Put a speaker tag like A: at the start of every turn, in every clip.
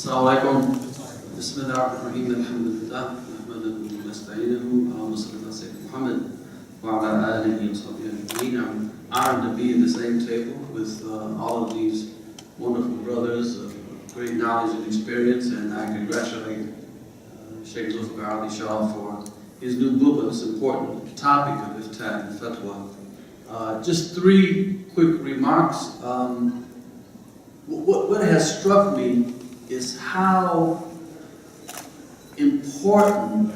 A: السلام عليكم. بسم الله الرحمن الرحيم. الحمد لله نحمده ونستعينه اللهم صل على سيدنا محمد وعلى آله وصحبه أجمعين. I'm honored to be at the same table with all of these wonderful brothers of great knowledge and experience, and I congratulate Sheikh Zulfikar Ali Shah for his new book on this important topic of Iftaa and Fatwa. Just three quick remarks. What has struck me is how important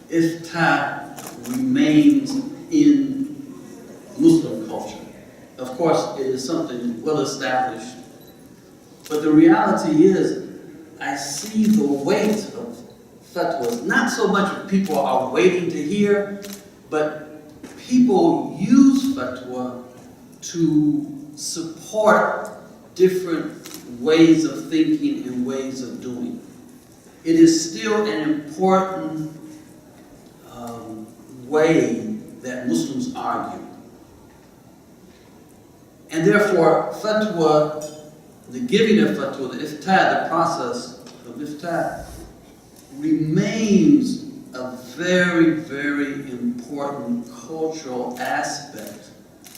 A: Iftaa remains in Muslim culture. Of course, it is something well established, but the reality is I see the weight of fatwas. Not so much what people are waiting to hear, but people use fatwa to support different ways of thinking and ways of doing. It is still an important way that Muslims argue. And therefore, fatwa, the giving of fatwa, the Iftaa, the process of Iftaa, remains a very, very important cultural aspect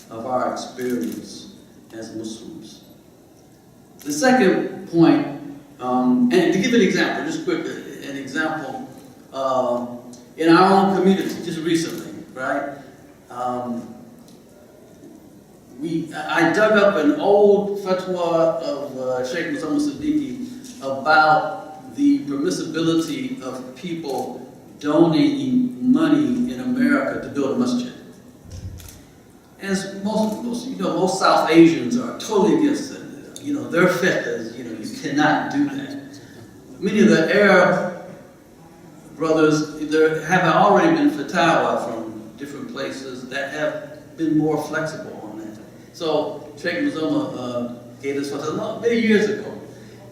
A: of our experience as Muslims. The second point, and to give an example, just quick, an example, in our own community, just recently, right? I dug up an old fatwa of Sheikh Muhammad Siddiqui about the permissibility of people donating money in America to build a masjid. As most South Asians are totally against it. Their fiqh is, you cannot do that. Many of the Arab brothers, there have already been fatwa from different places that have been more flexible on that. So Sheikh Muhammad gave this fatwa many years ago.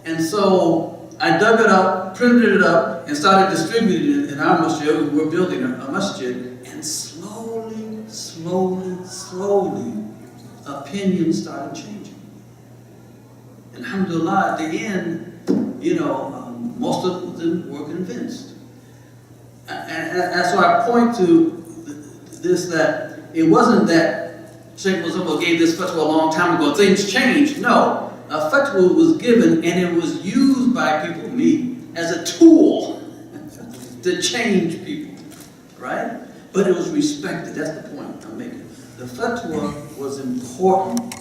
A: And so I dug it up, printed it up, and started distributing it in our masjid. We were building a masjid, and slowly, opinions started changing. Alhamdulillah, at the end, most of them were convinced. And so I point to this, that it wasn't that Sheikh Muhammad gave this fatwa a long time ago, things changed. No, a fatwa was given and it was used by people, me, as a tool to change people, right? But it was respected, that's the point I'm making. The fatwa was important,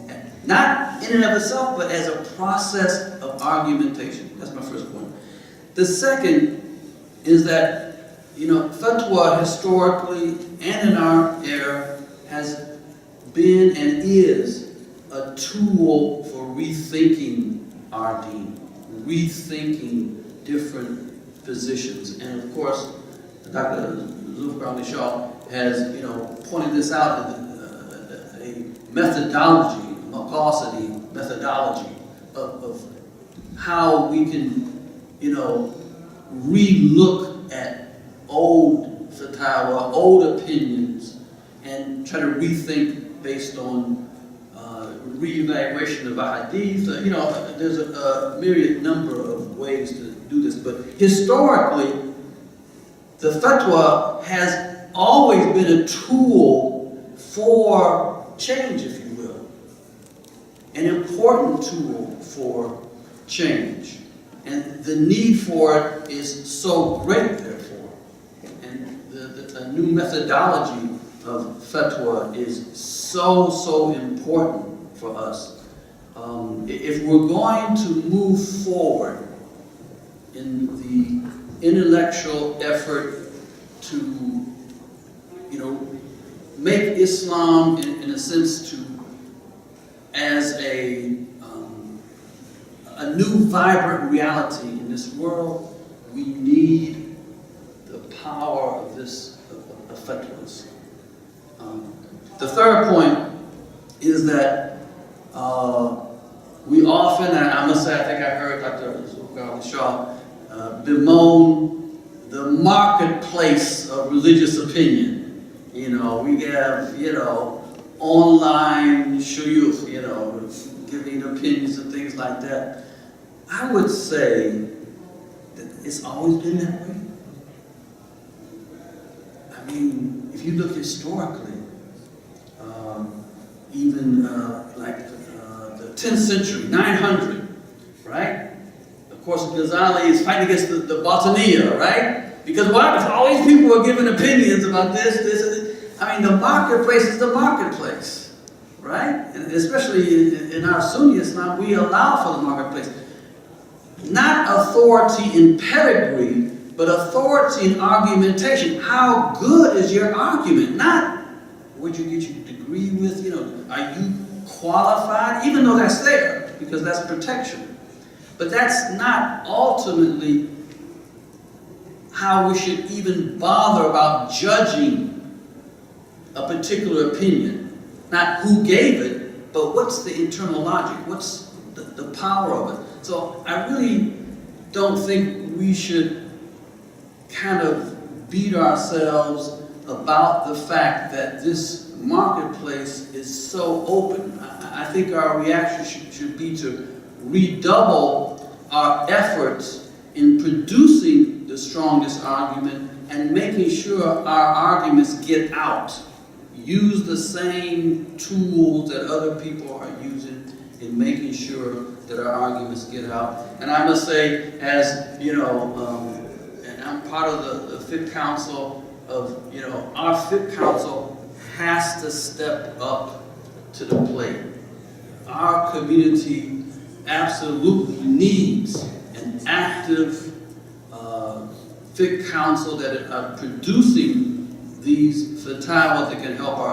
A: not in and of itself, but as a process of argumentation. That's my first point. The second is that, fatwa historically and in our era has been and is a tool for rethinking our deen, rethinking different positions. And of course, Dr. Zulfikar Ali Shah has, pointed this out in a methodology, maqasidi methodology of how we can, re-look at old fatwa, old opinions, and try to rethink based on re-evaluation of hadith. There's a myriad number of ways to do this, but historically, the fatwa has always been a tool for change, if you will. An important tool for change. And the need for it is so great, therefore. And the new methodology of fatwa is so important for us. If we're going to move forward in the intellectual effort to, make Islam, in a sense, as a new vibrant reality in this world, we need the power of this of fatwas. The third point is that we often, and I must say, I think I heard Dr. Zulfikar Ali Shah bemoan the marketplace of religious opinion. We have, online shuyukh, giving opinions and things like that. I would say it's always been that way? I mean, if you look historically, even the 10th century, 900, right? Of course, Ghazali is fighting against the Batiniya, right? Because why? Because all these people are giving opinions about this, and this. I mean, the marketplace is the marketplace, right? And especially in our Sunni Islam, we allow for the marketplace. Not authority in pedigree, but authority in argumentation. How good is your argument? Not where'd you get your degree with, are you qualified? Even though that's there, because that's protection. But that's not ultimately how we should even bother about judging a particular opinion. Not who gave it, but what's the internal logic? What's the power of it? So I really don't think we should kind of beat ourselves about the fact that this marketplace is so open. I think our reaction should be to redouble our efforts in producing the strongest argument and making sure our arguments get out. Use the same tools that other people are using in making sure that our arguments get out. And I must say, as and I'm part of the FIT Council our FIT Council has to step up to the plate. Our community absolutely needs an active FIT Council that are producing these fatwas that can help our